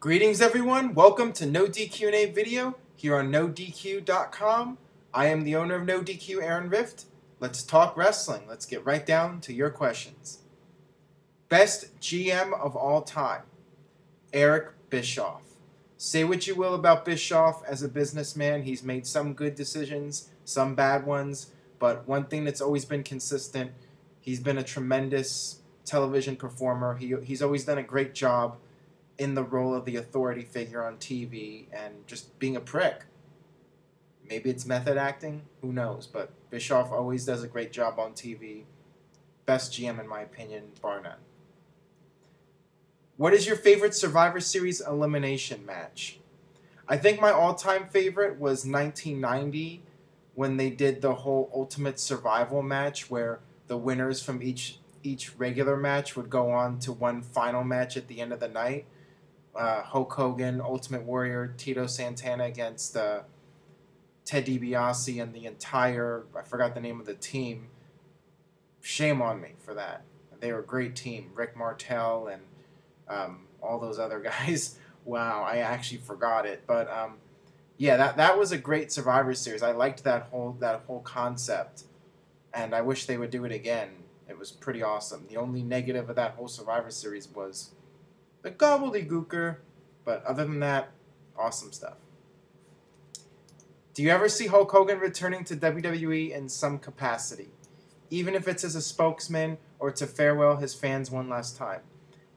Greetings everyone, welcome to NoDQ&A video here on NoDQ.com. I am the owner of NoDQ, Aaron Rift. Let's talk wrestling. Let's get right down to your questions. Best GM of all time, Eric Bischoff. Say what you will about Bischoff as a businessman. He's made some good decisions, some bad ones, but one thing that's always been consistent, he's been a tremendous television performer. He's always done a great job in the role of the authority figure on TV and just being a prick. Maybe it's method acting, who knows, but Bischoff always does a great job on TV. Best GM in my opinion, bar none. What is your favorite Survivor Series elimination match? I think my all-time favorite was 1990 when they did the whole Ultimate Survival match where the winners from each regular match would go on to one final match at the end of the night. Hulk Hogan, Ultimate Warrior, Tito Santana against Ted DiBiase and the entire, I forgot the name of the team. Shame on me for that. They were a great team. Rick Martel and all those other guys. Wow, I actually forgot it. But yeah, that was a great Survivor Series. I liked that whole concept, and I wish they would do it again. It was pretty awesome. The only negative of that whole Survivor Series was the gobbledygooker, but other than that, awesome stuff. Do you ever see Hulk Hogan returning to WWE in some capacity, even if it's as a spokesman or to farewell his fans one last time?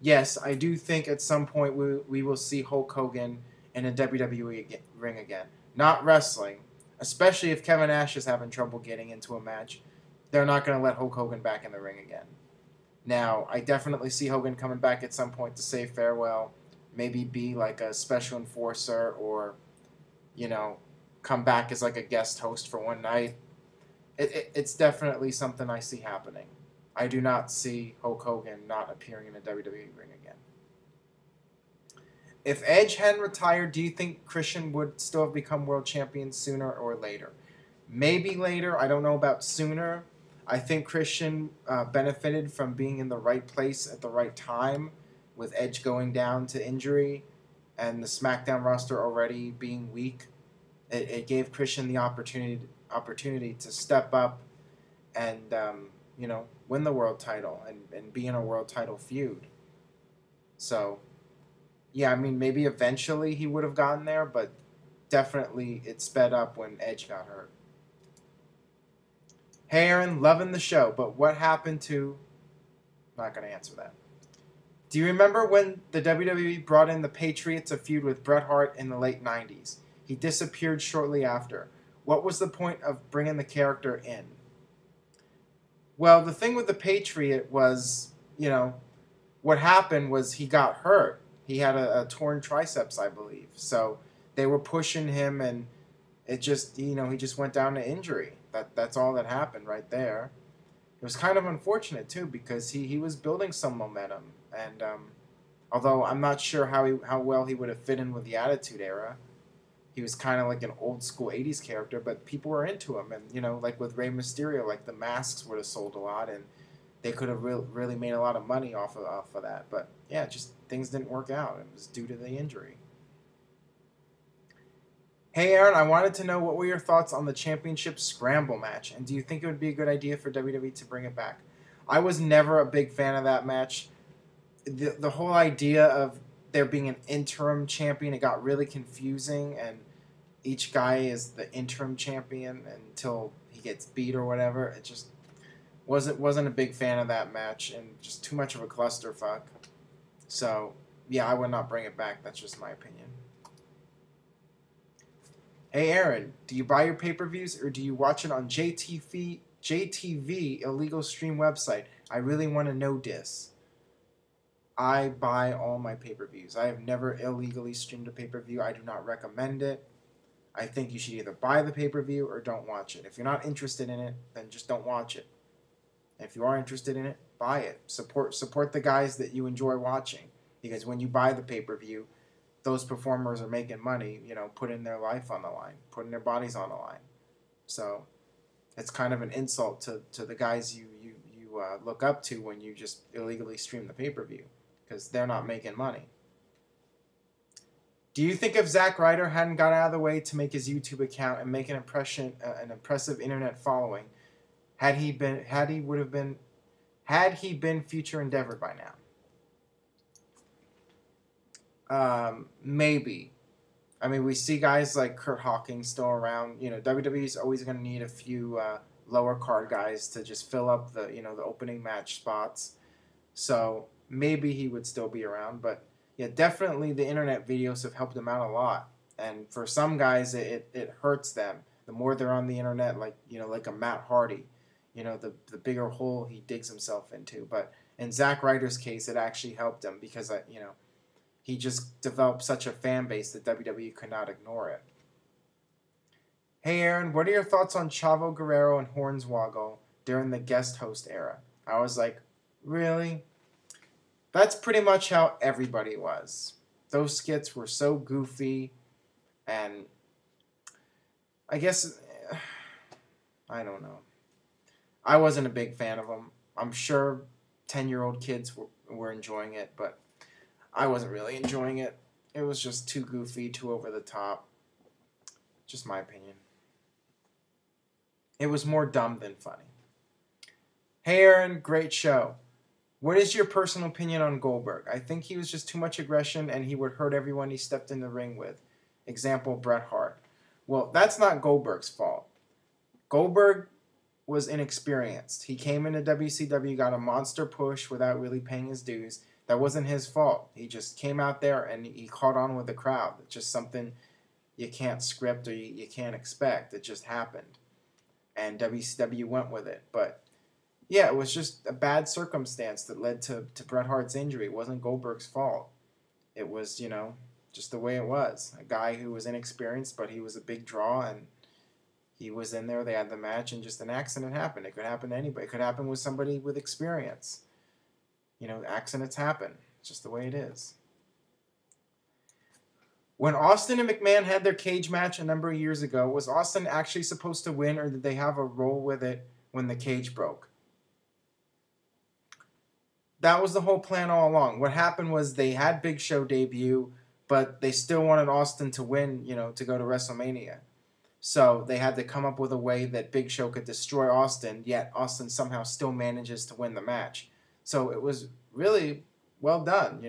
Yes, I do think at some point we will see Hulk Hogan in a WWE ring again. Not wrestling, especially if Kevin Nash is having trouble getting into a match. They're not going to let Hulk Hogan back in the ring again. Now, I definitely see Hogan coming back at some point to say farewell. Maybe be like a special enforcer or, you know, come back as like a guest host for one night. It's definitely something I see happening. I do not see Hulk Hogan not appearing in a WWE ring again. If Edge hadn't retired, do you think Christian would still have become world champion sooner or later? Maybe later. I don't know about sooner. I think Christian benefited from being in the right place at the right time with Edge going down to injury and the SmackDown roster already being weak. It gave Christian the opportunity to step up and win the world title and be in a world title feud. So, yeah, I mean, maybe eventually he would have gotten there, but definitely it sped up when Edge got hurt. Hey Aaron, loving the show, but what happened to... Not going to answer that. Do you remember when the WWE brought in the Patriot to feud with Bret Hart in the late 90s? He disappeared shortly after. What was the point of bringing the character in? Well, the thing with the Patriot was, what happened was he got hurt. He had a torn triceps, I believe. So they were pushing him and it just, he just went down to injury. That's all that happened right there. It was kind of unfortunate too because he was building some momentum, and although I'm not sure how well he would have fit in with the Attitude Era, he was kind of like an old school '80s character, but people were into him, and like with Rey Mysterio, like the masks would have sold a lot, and they could have really made a lot of money off of that. But yeah, just things didn't work out. It was due to the injury. Hey Aaron, I wanted to know what were your thoughts on the championship scramble match, and do you think it would be a good idea for WWE to bring it back? I was never a big fan of that match. The whole idea of there being an interim champion, it got really confusing, and each guy is the interim champion until he gets beat or whatever. It just wasn't a big fan of that match, and just too much of a clusterfuck. So yeah, I would not bring it back. That's just my opinion. Hey Aaron, do you buy your pay-per-views or do you watch it on JTV illegal stream website? I really want to know this. I buy all my pay-per-views. I have never illegally streamed a pay-per-view. I do not recommend it. I think you should either buy the pay-per-view or don't watch it. If you're not interested in it, then just don't watch it. And if you are interested in it, buy it. Support the guys that you enjoy watching. Because when you buy the pay-per-view, those performers are making money, putting their life on the line, putting their bodies on the line. So it's kind of an insult to the guys you look up to when you just illegally stream the pay-per-view because they're not making money. Do you think if Zack Ryder hadn't got out of the way to make his YouTube account and make an impressive internet following, had he been future endeavored by now? Maybe. I mean, we see guys like Kurt Hawkins still around. You know, WWE is always going to need a few lower card guys to just fill up the the opening match spots. So maybe he would still be around, but yeah, definitely the internet videos have helped him out a lot. And for some guys, it hurts them the more they're on the internet. Like like a Matt Hardy, the bigger hole he digs himself into. But in Zack Ryder's case, it actually helped him because he just developed such a fan base that WWE could not ignore it. Hey Aaron, what are your thoughts on Chavo Guerrero and Hornswoggle during the guest host era? I was like, really? That's pretty much how everybody was. Those skits were so goofy, and I guess, I don't know. I wasn't a big fan of them. I'm sure 10-year-old kids were enjoying it, but I wasn't really enjoying it. It was just too goofy, too over the top. Just my opinion. It was more dumb than funny. Hey Aaron, great show. What is your personal opinion on Goldberg? I think he was just too much aggression and he would hurt everyone he stepped in the ring with. Example, Bret Hart. Well, that's not Goldberg's fault. Goldberg was inexperienced. He came into WCW, got a monster push without really paying his dues. That wasn't his fault. He just came out there and he caught on with the crowd. It's just something you can't script or you can't expect. It just happened. And WCW went with it. But yeah, it was just a bad circumstance that led to Bret Hart's injury. It wasn't Goldberg's fault. It was, just the way it was. A guy who was inexperienced, but he was a big draw, and he was in there. They had the match, and just an accident happened. It could happen to anybody. It could happen with somebody with experience. Accidents happen. It's just the way it is. When Austin and McMahon had their cage match a number of years ago, was Austin actually supposed to win, or did they have a role with it when the cage broke? That was the whole plan all along. What happened was they had Big Show debut, but they still wanted Austin to win, to go to WrestleMania. So they had to come up with a way that Big Show could destroy Austin, yet Austin somehow still manages to win the match. So it was really well done,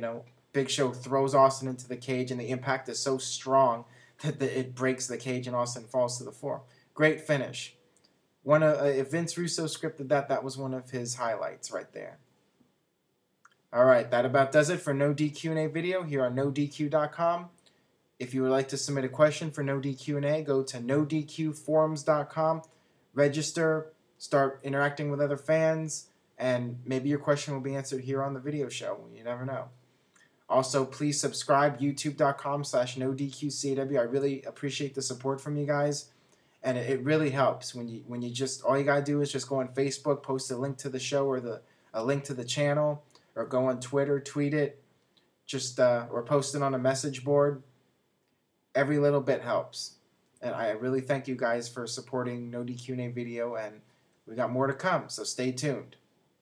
Big Show throws Austin into the cage, and the impact is so strong that it breaks the cage and Austin falls to the floor. Great finish. If Vince Russo scripted that was one of his highlights right there. All right, that about does it for No DQ&A video here on NoDQ.com. If you would like to submit a question for No DQ&A, go to NoDQforums.com, register, start interacting with other fans, and maybe your question will be answered here on the video show. You never know. Also, please subscribe, youtube.com/NoDQCAW. I really appreciate the support from you guys, and it really helps when you just, all you got to do is just go on Facebook, post a link to the show or a link to the channel, or go on Twitter, tweet it, or post it on a message board. Every little bit helps. And I really thank you guys for supporting No DQ&A video, and we got more to come, so stay tuned.